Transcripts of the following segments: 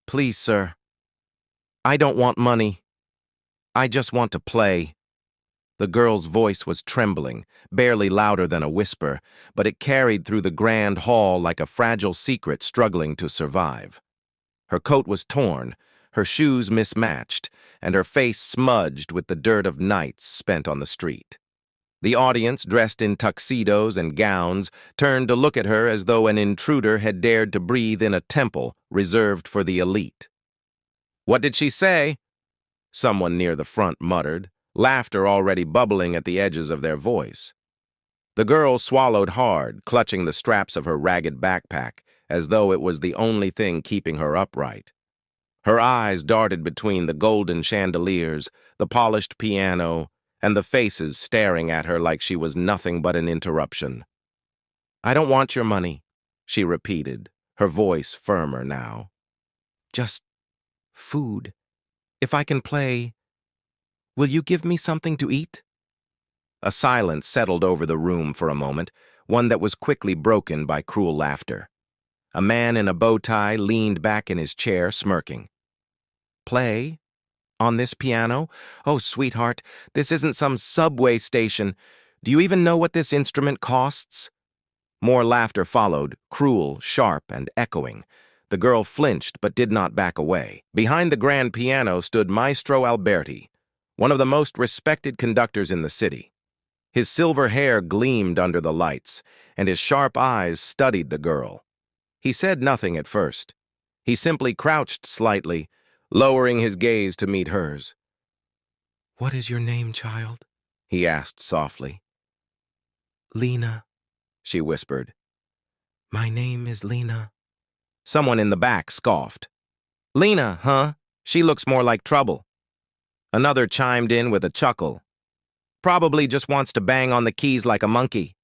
Please, sir. I don't want money. I just want to play. The girl's voice was trembling, barely louder than a whisper, but it carried through the grand hall like a fragile secret struggling to survive. Her coat was torn, her shoes mismatched, and her face smudged with the dirt of nights spent on the street. The audience, dressed in tuxedos and gowns, turned to look at her as though an intruder had dared to breathe in a temple reserved for the elite. "What did she say?" Someone near the front muttered, laughter already bubbling at the edges of their voice. The girl swallowed hard, clutching the straps of her ragged backpack, as though it was the only thing keeping her upright. Her eyes darted between the golden chandeliers, the polished piano, and the faces staring at her like she was nothing but an interruption. "I don't want your money," she repeated, her voice firmer now. "Just food. If I can play, will you give me something to eat?" A silence settled over the room for a moment, one that was quickly broken by cruel laughter. A man in a bow tie leaned back in his chair, smirking. "Play? On this piano? Oh, sweetheart, this isn't some subway station. Do you even know what this instrument costs?" More laughter followed, cruel, sharp, and echoing. The girl flinched but did not back away. Behind the grand piano stood Maestro Alberti, one of the most respected conductors in the city. His silver hair gleamed under the lights, and his sharp eyes studied the girl. He said nothing at first. He simply crouched slightly, lowering his gaze to meet hers. "What is your name, child?" he asked softly. "Lena," she whispered. "My name is Lena." Someone in the back scoffed. "Lena, huh? She looks more like trouble." Another chimed in with a chuckle. "Probably just wants to bang on the keys like a monkey."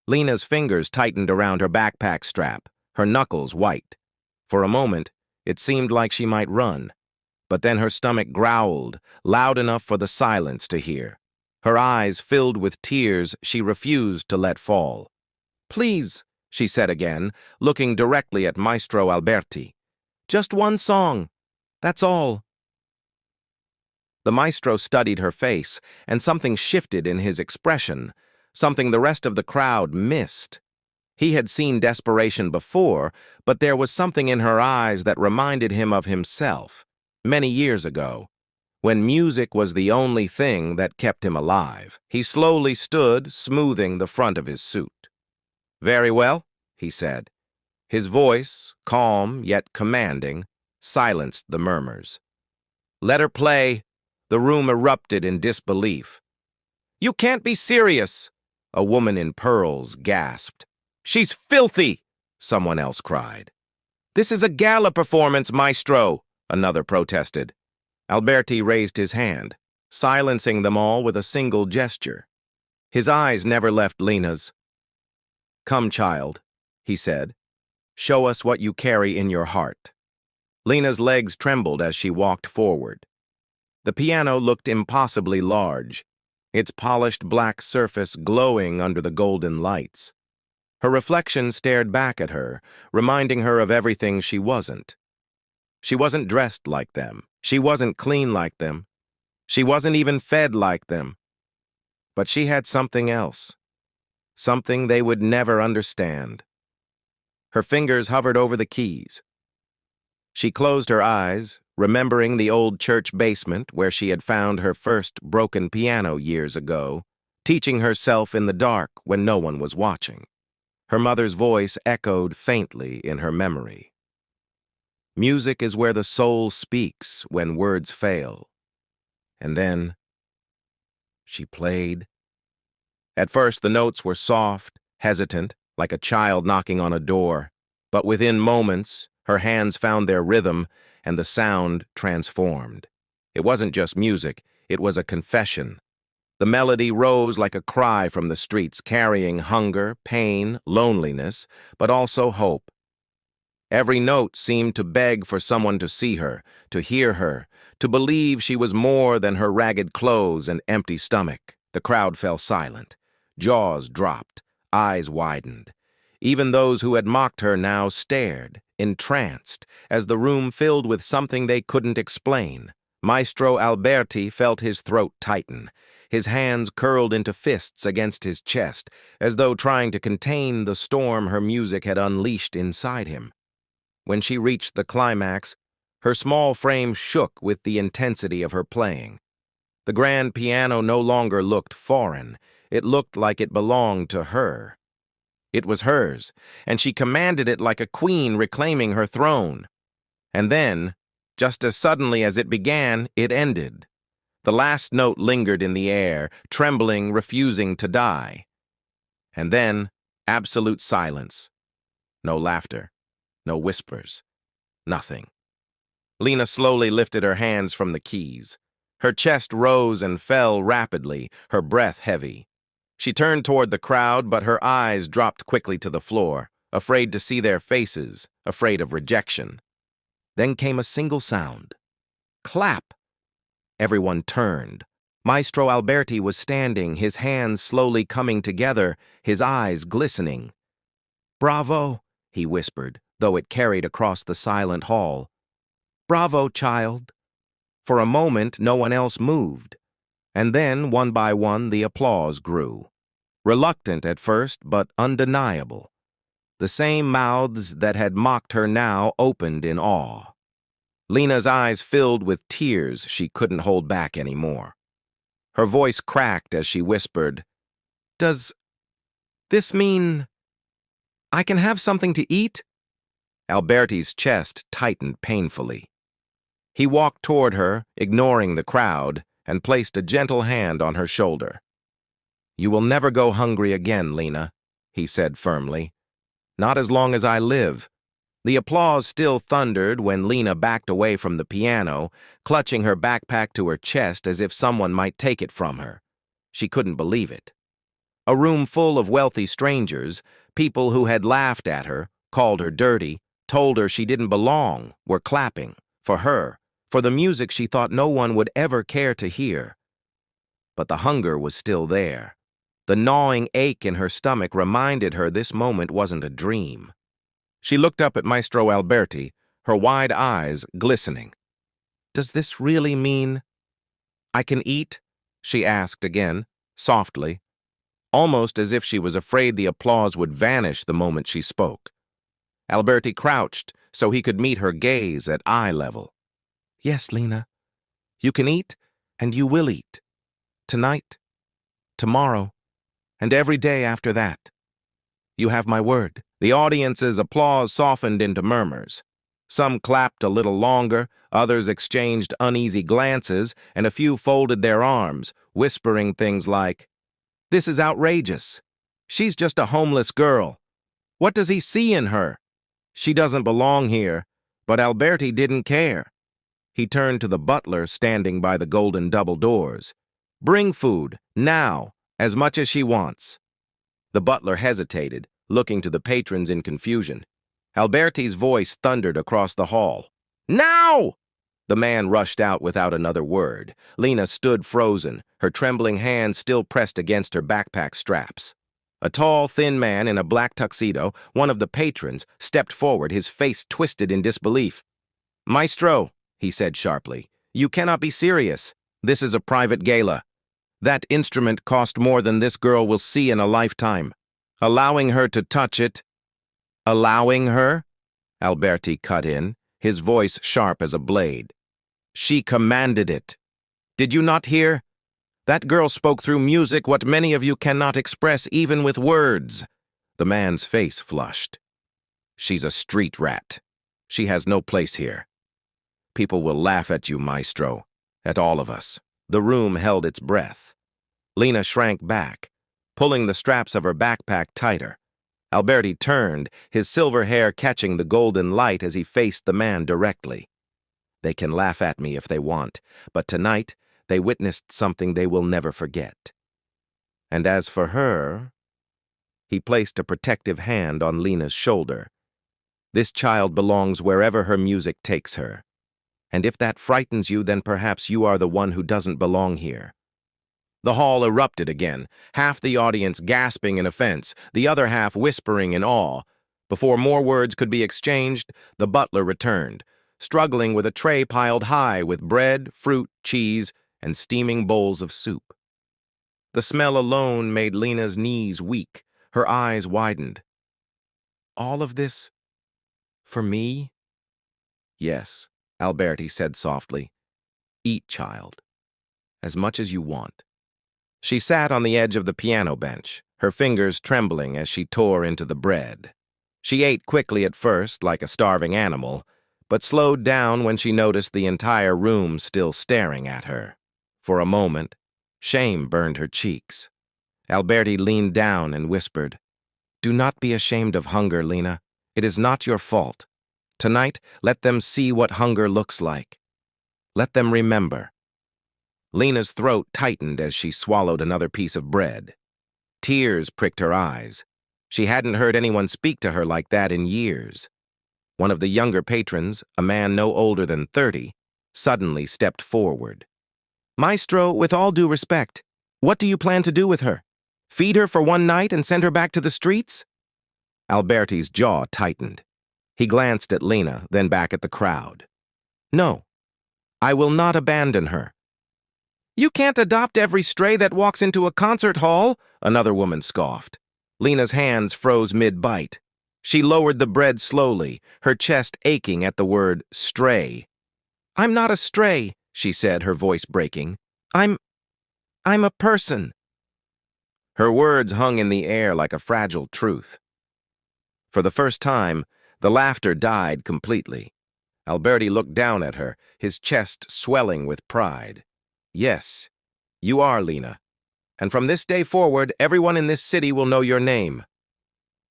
Lena's fingers tightened around her backpack strap, her knuckles white. For a moment, it seemed like she might run, but then her stomach growled, loud enough for the silence to hear. Her eyes filled with tears she refused to let fall. "Please," she said again, looking directly at Maestro Alberti. "Just one song. That's all." The maestro studied her face, and something shifted in his expression, something the rest of the crowd missed. He had seen desperation before, but there was something in her eyes that reminded him of himself, many years ago, when music was the only thing that kept him alive. He slowly stood, smoothing the front of his suit. "Very well," he said. His voice, calm yet commanding, silenced the murmurs. "Let her play." The room erupted in disbelief. "You can't be serious," a woman in pearls gasped. "She's filthy," someone else cried. "This is a gala performance, maestro," another protested. Alberti raised his hand, silencing them all with a single gesture. His eyes never left Lena's. "Come, child," he said. "Show us what you carry in your heart." Lena's legs trembled as she walked forward. The piano looked impossibly large, its polished black surface glowing under the golden lights. Her reflection stared back at her, reminding her of everything she wasn't. She wasn't dressed like them. She wasn't clean like them. She wasn't even fed like them. But she had something else, something they would never understand. Her fingers hovered over the keys. She closed her eyes, remembering the old church basement where she had found her first broken piano years ago, teaching herself in the dark when no one was watching. Her mother's voice echoed faintly in her memory. Music is where the soul speaks when words fail. And then she played. At first, the notes were soft, hesitant, like a child knocking on a door. But within moments, her hands found their rhythm, and the sound transformed. It wasn't just music, it was a confession. The melody rose like a cry from the streets, carrying hunger, pain, loneliness, but also hope. Every note seemed to beg for someone to see her, to hear her, to believe she was more than her ragged clothes and empty stomach. The crowd fell silent. Jaws dropped, eyes widened. Even those who had mocked her now stared, entranced, as the room filled with something they couldn't explain. Maestro Alberti felt his throat tighten. His hands curled into fists against his chest, as though trying to contain the storm her music had unleashed inside him. When she reached the climax, her small frame shook with the intensity of her playing. The grand piano no longer looked foreign. It looked like it belonged to her. It was hers, and she commanded it like a queen reclaiming her throne. And then, just as suddenly as it began, it ended. The last note lingered in the air, trembling, refusing to die. And then, absolute silence. No laughter, no whispers, nothing. Lena slowly lifted her hands from the keys. Her chest rose and fell rapidly, her breath heavy. She turned toward the crowd, but her eyes dropped quickly to the floor, afraid to see their faces, afraid of rejection. Then came a single sound. Clap! Everyone turned. Maestro Alberti was standing, his hands slowly coming together, his eyes glistening. "Bravo," he whispered, though it carried across the silent hall. "Bravo, child." For a moment, no one else moved. And then, one by one, the applause grew. Reluctant at first, but undeniable. The same mouths that had mocked her now opened in awe. Lena's eyes filled with tears she couldn't hold back anymore. Her voice cracked as she whispered, "Does this mean I can have something to eat?" Alberti's chest tightened painfully. He walked toward her, ignoring the crowd, and placed a gentle hand on her shoulder. "You will never go hungry again, Lena," he said firmly. "Not as long as I live." The applause still thundered when Lena backed away from the piano, clutching her backpack to her chest as if someone might take it from her. She couldn't believe it. A room full of wealthy strangers, people who had laughed at her, called her dirty, told her she didn't belong, were clapping, for her, for the music she thought no one would ever care to hear. But the hunger was still there. The gnawing ache in her stomach reminded her this moment wasn't a dream. She looked up at Maestro Alberti, her wide eyes glistening. "Does this really mean I can eat?" she asked again, softly, almost as if she was afraid the applause would vanish the moment she spoke. Alberti crouched so he could meet her gaze at eye level. "Yes, Lena. You can eat, and you will eat. Tonight, tomorrow, and every day after that. You have my word." The audience's applause softened into murmurs. Some clapped a little longer, others exchanged uneasy glances, and a few folded their arms, whispering things like, "This is outrageous. She's just a homeless girl. What does he see in her? She doesn't belong here." But Alberti didn't care. He turned to the butler standing by the golden double doors. "Bring food, now, as much as she wants." The butler hesitated, looking to the patrons in confusion. Alberti's voice thundered across the hall. "Now!" The man rushed out without another word. Lena stood frozen, her trembling hands still pressed against her backpack straps. A tall, thin man in a black tuxedo, one of the patrons, stepped forward, his face twisted in disbelief. "Maestro," he said sharply, "you cannot be serious. This is a private gala. That instrument cost more than this girl will see in a lifetime. Allowing her to touch it—" "Allowing her?" Alberti cut in, his voice sharp as a blade. "She commanded it. Did you not hear? That girl spoke through music what many of you cannot express even with words." The man's face flushed. "She's a street rat. She has no place here. People will laugh at you, Maestro, at all of us." The room held its breath. Lena shrank back, pulling the straps of her backpack tighter. Alberti turned, his silver hair catching the golden light as he faced the man directly. "They can laugh at me if they want, but tonight they witnessed something they will never forget. And as for her—" He placed a protective hand on Lena's shoulder. "This child belongs wherever her music takes her. And if that frightens you, then perhaps you are the one who doesn't belong here." The hall erupted again, half the audience gasping in offense, the other half whispering in awe. Before more words could be exchanged, the butler returned, struggling with a tray piled high with bread, fruit, cheese, and steaming bowls of soup. The smell alone made Lena's knees weak. Her eyes widened. All of this for me? Yes, Alberti said softly. Eat, child, as much as you want. She sat on the edge of the piano bench, her fingers trembling as she tore into the bread. She ate quickly at first, like a starving animal, but slowed down when she noticed the entire room still staring at her. For a moment, shame burned her cheeks. Alberti leaned down and whispered, "Do not be ashamed of hunger, Lena. It is not your fault. Tonight, let them see what hunger looks like. Let them remember." Lena's throat tightened as she swallowed another piece of bread. Tears pricked her eyes. She hadn't heard anyone speak to her like that in years. One of the younger patrons, a man no older than 30, suddenly stepped forward. "Maestro, with all due respect, what do you plan to do with her? Feed her for one night and send her back to the streets?" Alberti's jaw tightened. He glanced at Lena, then back at the crowd. "No, I will not abandon her." "You can't adopt every stray that walks into a concert hall," another woman scoffed. Lena's hands froze mid-bite. She lowered the bread slowly, her chest aching at the word stray. "I'm not a stray," she said, her voice breaking. I'm a person." Her words hung in the air like a fragile truth. For the first time, the laughter died completely. Alberti looked down at her, his chest swelling with pride. "Yes, you are Lena, and from this day forward, everyone in this city will know your name."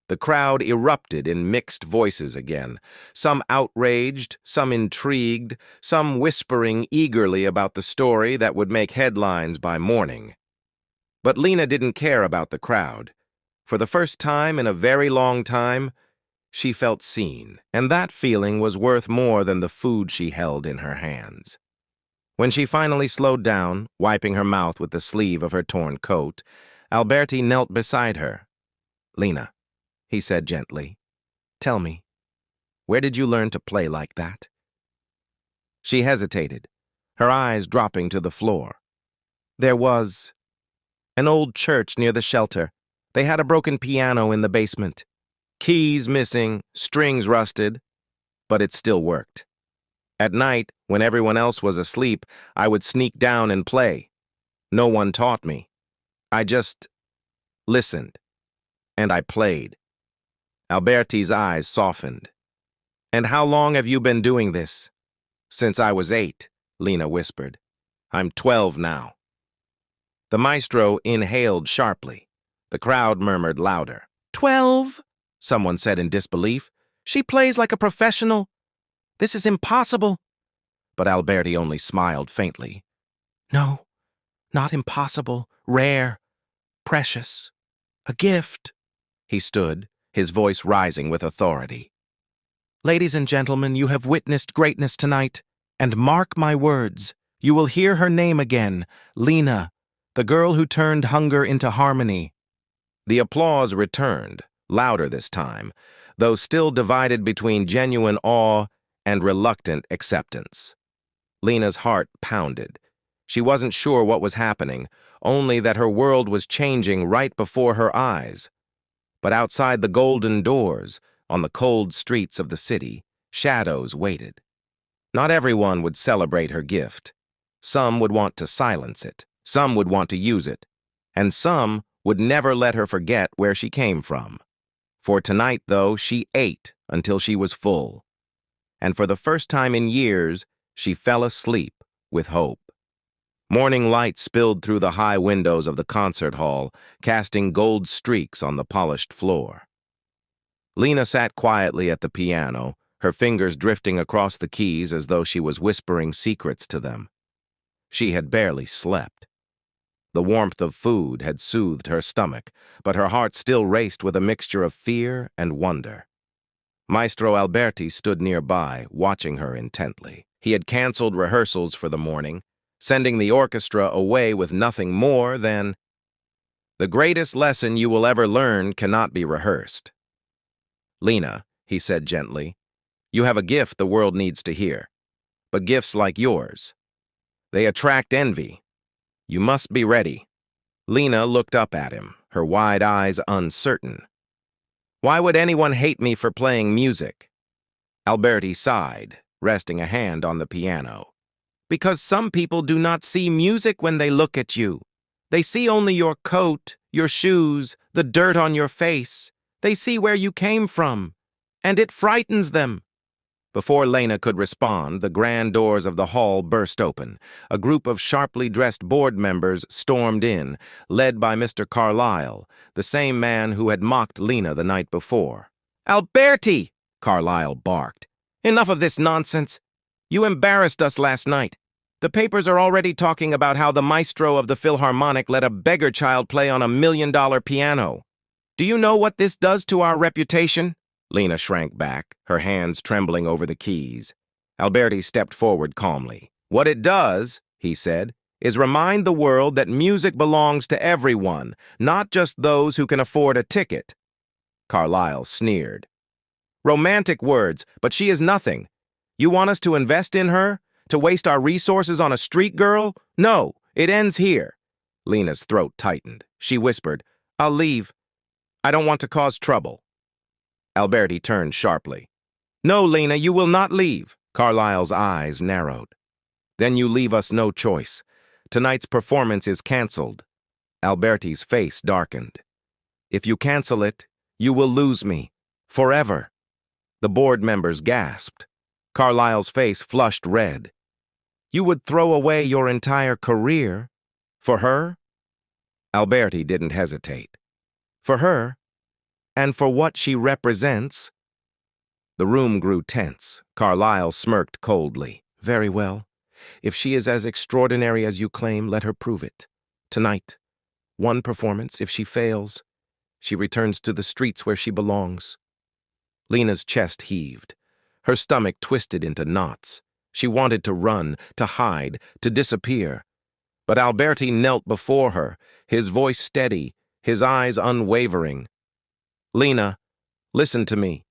The crowd erupted in mixed voices again, some outraged, some intrigued, some whispering eagerly about the story that would make headlines by morning. But Lena didn't care about the crowd. For the first time in a very long time, she felt seen, and that feeling was worth more than the food she held in her hands. When she finally slowed down, wiping her mouth with the sleeve of her torn coat, Alberti knelt beside her. "Lena," he said gently, "tell me, where did you learn to play like that?" She hesitated, her eyes dropping to the floor. "There was an old church near the shelter. They had a broken piano in the basement. Keys missing, strings rusted, but it still worked. At night, when everyone else was asleep, I would sneak down and play. No one taught me. I just listened, and I played." Alberti's eyes softened. "And how long have you been doing this?" "Since I was 8, Lena whispered. "I'm 12 now." The maestro inhaled sharply. The crowd murmured louder. "12?" someone said in disbelief. "She plays like a professional. This is impossible." But Alberti only smiled faintly. "No, not impossible, rare, precious, a gift." He stood, his voice rising with authority. "Ladies and gentlemen, you have witnessed greatness tonight, and mark my words, you will hear her name again, Lena, the girl who turned hunger into harmony." The applause returned, louder this time, though still divided between genuine awe and reluctant acceptance. Lena's heart pounded. She wasn't sure what was happening, only that her world was changing right before her eyes. But outside the golden doors, on the cold streets of the city, shadows waited. Not everyone would celebrate her gift. Some would want to silence it, some would want to use it, and some would never let her forget where she came from. For tonight, though, she ate until she was full. And for the first time in years, she fell asleep with hope. Morning light spilled through the high windows of the concert hall, casting gold streaks on the polished floor. Lena sat quietly at the piano, her fingers drifting across the keys as though she was whispering secrets to them. She had barely slept. The warmth of food had soothed her stomach, but her heart still raced with a mixture of fear and wonder. Maestro Alberti stood nearby, watching her intently. He had canceled rehearsals for the morning, sending the orchestra away with nothing more than, "The greatest lesson you will ever learn cannot be rehearsed." "Lena," he said gently, "you have a gift the world needs to hear. But gifts like yours, they attract envy. You must be ready." Lena looked up at him, her wide eyes uncertain. "Why would anyone hate me for playing music?" Alberti sighed, resting a hand on the piano. "Because some people do not see music when they look at you. They see only your coat, your shoes, the dirt on your face. They see where you came from, and it frightens them." Before Lena could respond, the grand doors of the hall burst open. A group of sharply dressed board members stormed in, led by Mr. Carlyle, the same man who had mocked Lena the night before. "Alberti!" Carlyle barked. "Enough of this nonsense. You embarrassed us last night. The papers are already talking about how the maestro of the Philharmonic let a beggar child play on $1 million piano. Do you know what this does to our reputation?" Lena shrank back, her hands trembling over the keys. Alberti stepped forward calmly. "What it does," he said, "is remind the world that music belongs to everyone, not just those who can afford a ticket." Carlyle sneered. "Romantic words, but she is nothing. You want us to invest in her? To waste our resources on a street girl? No, it ends here." Lena's throat tightened. She whispered, "I'll leave. I don't want to cause trouble." Alberti turned sharply. "No, Lena, you will not leave." Carlyle's eyes narrowed. "Then you leave us no choice. Tonight's performance is canceled." Alberti's face darkened. "If you cancel it, you will lose me. Forever." The board members gasped. Carlyle's face flushed red. "You would throw away your entire career? For her?" Alberti didn't hesitate. "For her? And for what she represents?" The room grew tense. Carlyle smirked coldly. "Very well. If she is as extraordinary as you claim, let her prove it. Tonight. One performance. If she fails, she returns to the streets where she belongs." Lena's chest heaved. Her stomach twisted into knots. She wanted to run, to hide, to disappear. But Alberti knelt before her, his voice steady, his eyes unwavering. "Lena, listen to me.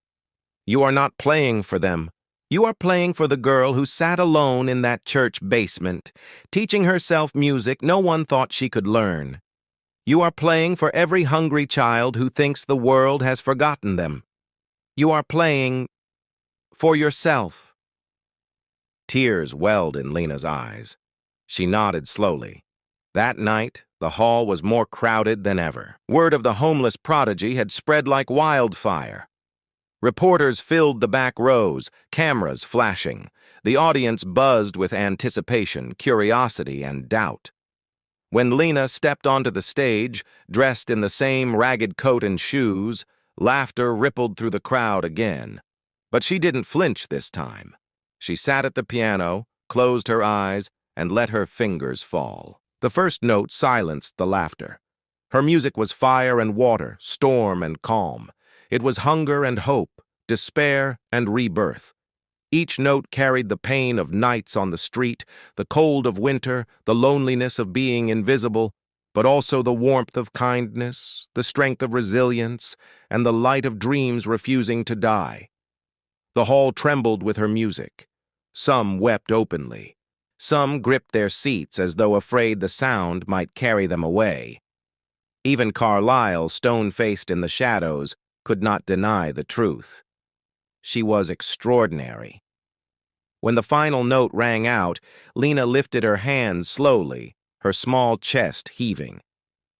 You are not playing for them. You are playing for the girl who sat alone in that church basement, teaching herself music no one thought she could learn. You are playing for every hungry child who thinks the world has forgotten them. You are playing for yourself." Tears welled in Lena's eyes. She nodded slowly. That night, the hall was more crowded than ever. Word of the homeless Prodigy had spread like wildfire. Reporters filled the back rows, cameras flashing. The audience buzzed with anticipation, curiosity, and doubt. When Lena stepped onto the stage, dressed in the same ragged coat and shoes, laughter rippled through the crowd again. But she didn't flinch this time. She sat at the piano, closed her eyes, and let her fingers fall. The first note silenced the laughter. Her music was fire and water, storm and calm. It was hunger and hope, despair and rebirth. Each note carried the pain of nights on the street, the cold of winter, the loneliness of being invisible, but also the warmth of kindness, the strength of resilience, and the light of dreams refusing to die. The hall trembled with her music. Some wept openly. Some gripped their seats as though afraid the sound might carry them away. Even Carlyle, stone-faced in the shadows, could not deny the truth. She was extraordinary. When the final note rang out, Lena lifted her hands slowly, her small chest heaving.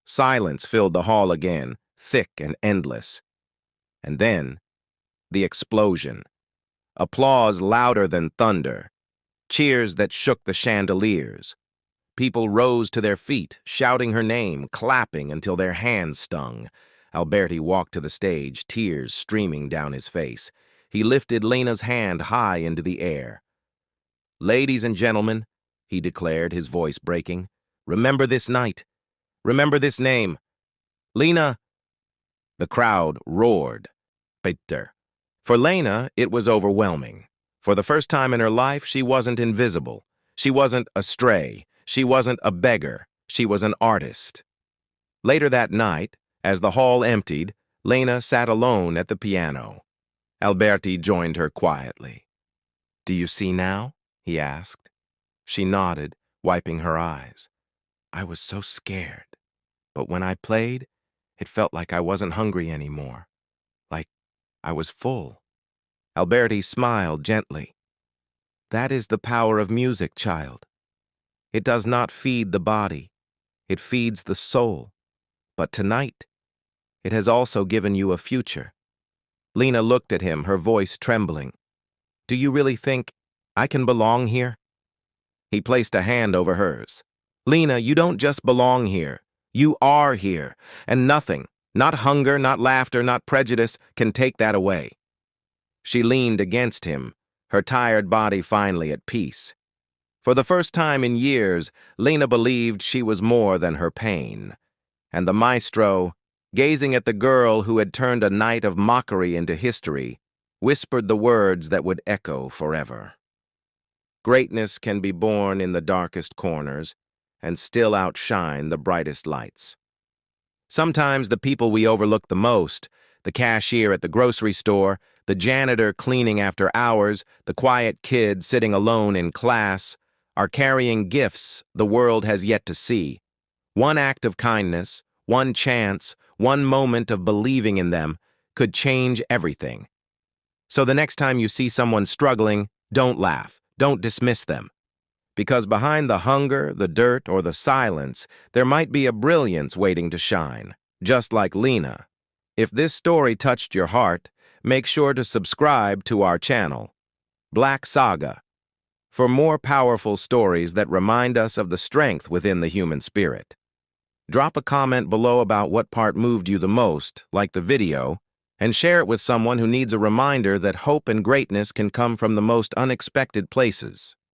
Silence filled the hall again, thick and endless. And then, the explosion. Applause louder than thunder. Cheers that shook the chandeliers. People rose to their feet, shouting her name, clapping until their hands stung. Alberti walked to the stage, tears streaming down his face. He lifted Lena's hand high into the air. "Ladies and gentlemen," he declared, his voice breaking, "remember this night. Remember this name. Lena." The crowd roared. Bitter. For Lena, it was overwhelming. For the first time in her life, she wasn't invisible. She wasn't astray. She wasn't a beggar. She was an artist. Later that night, as the hall emptied, Lena sat alone at the piano. Alberti joined her quietly. "Do you see now?" he asked. She nodded, wiping her eyes. "I was so scared. But when I played, it felt like I wasn't hungry anymore. Like I was full." Alberti smiled gently. "That is the power of music, child. It does not feed the body. It feeds the soul. But tonight, it has also given you a future." Lena looked at him, her voice trembling. "Do you really think I can belong here?" He placed a hand over hers. "Lena, you don't just belong here. You are here, and nothing, not hunger, not laughter, not prejudice, can take that away." She leaned against him, her tired body finally at peace. For the first time in years, Lena believed she was more than her pain. And the maestro, gazing at the girl who had turned a night of mockery into history, whispered the words that would echo forever. Greatness can be born in the darkest corners and still outshine the brightest lights. Sometimes the people we overlook the most, the cashier at the grocery store, the janitor cleaning after hours, the quiet kid sitting alone in class, are carrying gifts the world has yet to see. One act of kindness, one chance, one moment of believing in them could change everything. So the next time you see someone struggling, don't laugh, don't dismiss them. Because behind the hunger, the dirt, or the silence, there might be a brilliance waiting to shine, just like Lena. If this story touched your heart, make sure to subscribe to our channel, Black Saga, for more powerful stories that remind us of the strength within the human spirit. Drop a comment below about what part moved you the most, like the video, and share it with someone who needs a reminder that hope and greatness can come from the most unexpected places.